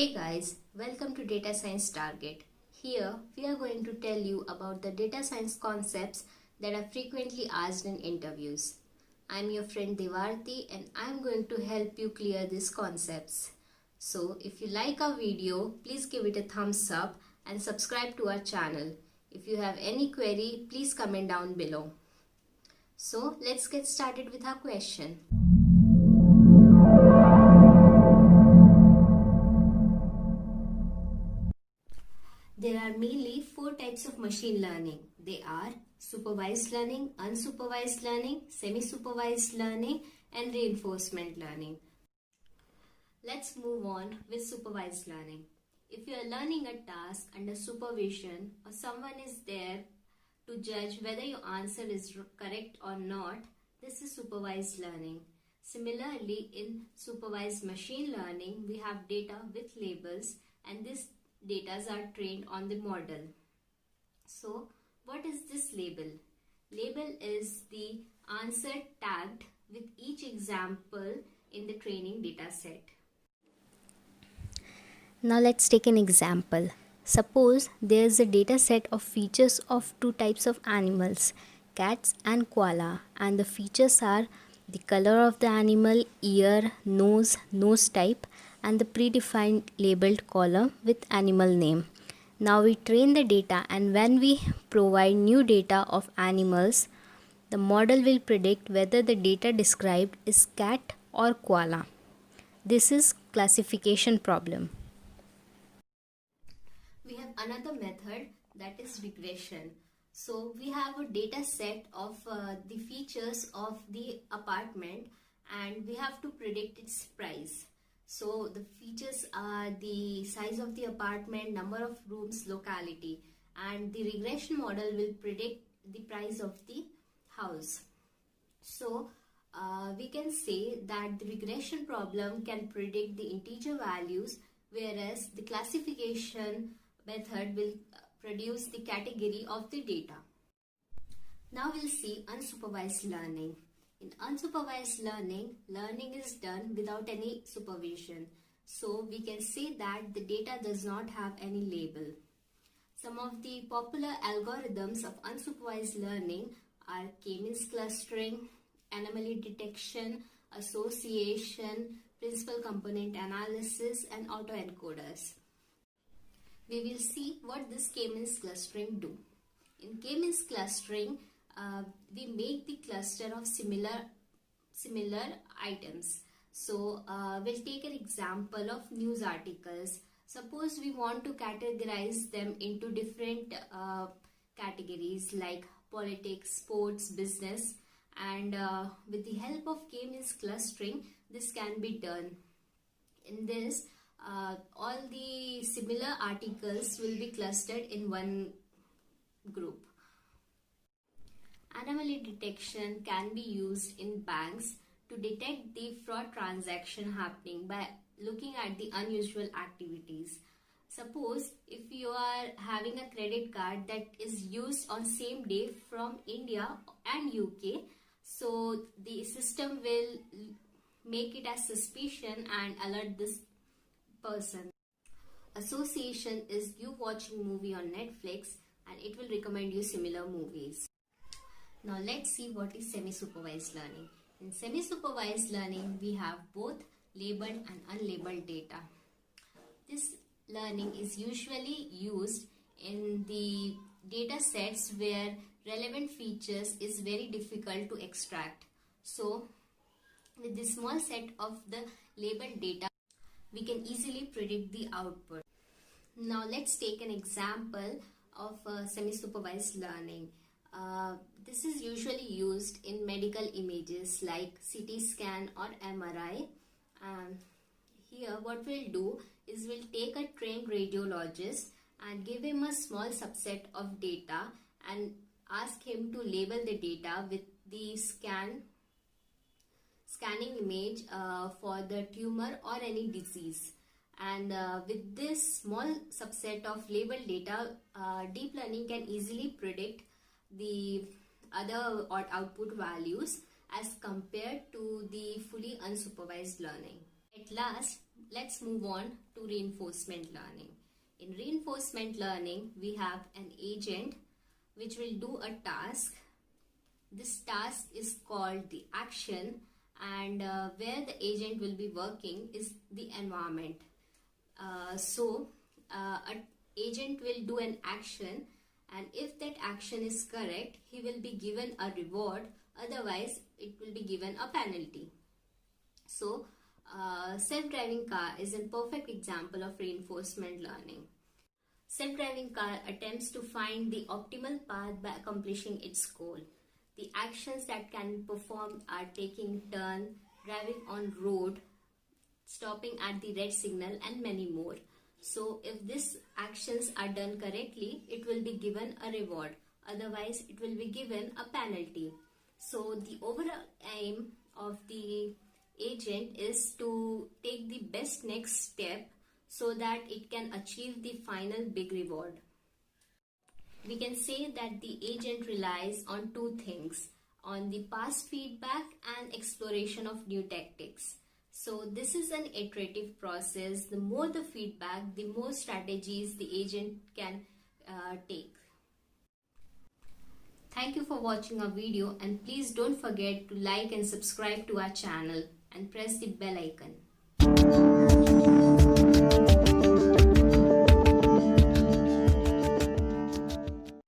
Hey guys, welcome to Data Science Target. Here we are going to tell you about the data science concepts that are frequently asked in interviews. I'm your friend Devarti and I'm going to help you clear these concepts. So if you like our video, please give it a thumbs up and subscribe to our channel. If you have any query, please comment down below. So let's get started with our question. There are mainly four types of machine learning. They are supervised learning, unsupervised learning, semi-supervised learning, and reinforcement learning. Let's move on with supervised learning. If you are learning a task under supervision or someone is there to judge whether your answer is correct or not, this is supervised learning. Similarly, in supervised machine learning, we have data with labels and this data are trained on the model. So, what is this label? Label is the answer tagged with each example in the training data set. Now let's take an example. Suppose there is a data set of features of two types of animals, cats and koala, and the features are the color of the animal, ear, nose type, and the predefined labeled column with animal name. Now we train the data, and when we provide new data of animals, the model will predict whether the data described is cat or koala. This is classification problem. We have another method, that is regression. So we have a data set of the features of the apartment and we have to predict its price. So the features are the size of the apartment, number of rooms, locality, and the regression model will predict the price of the house. So we can say that the regression problem can predict the integer values, whereas the classification method will produce the category of the data. Now we'll see unsupervised learning. In unsupervised learning, learning is done without any supervision. So we can say that the data does not have any label. Some of the popular algorithms of unsupervised learning are K-means clustering, anomaly detection, association, principal component analysis, and autoencoders. We will see what this K-means clustering do. In K-means clustering, we make the cluster of similar items. So we'll take an example of news articles. Suppose we want to categorize them into different categories like politics, sports, business, and with the help of K-means clustering, this can be done. In this, all the similar articles will be clustered in one group. Anomaly detection can be used in banks to detect the fraud transaction happening by looking at the unusual activities. Suppose if you are having a credit card that is used on same day from India and UK, so the system will make it as suspicion and alert this person. Association is you watching movie on Netflix and it will recommend you similar movies. Now let's see what is semi-supervised learning. In semi-supervised learning, we have both labeled and unlabeled data. This learning is usually used in the data sets where relevant features is very difficult to extract. So with this small set of the labeled data, we can easily predict the output. Now let's take an example of semi-supervised learning. This is usually used in medical images like CT scan or MRI. Here what we'll do is we'll take a trained radiologist and give him a small subset of data and ask him to label the data with the scanning image for the tumor or any disease. And with this small subset of labeled data, deep learning can easily predict the other output values as compared to the fully unsupervised learning. At last, let's move on to reinforcement learning. In reinforcement learning, we have an agent which will do a task. This task is called the action, and where the agent will be working is the environment. An agent will do an action, and if that action is correct, he will be given a reward, otherwise it will be given a penalty. So self-driving car is a perfect example of reinforcement learning. Self-driving car attempts to find the optimal path by accomplishing its goal. The actions that can be performed are taking turn, driving on road, stopping at the red signal, and many more. So if these actions are done correctly, it will be given a reward. Otherwise, it will be given a penalty. So the overall aim of the agent is to take the best next step so that it can achieve the final big reward. We can say that the agent relies on two things: on the past feedback and exploration of new tactics. So this is an iterative process. The more the feedback, the more strategies the agent can take. Thank you for watching our video, and please don't forget to like and subscribe to our channel and press the bell icon.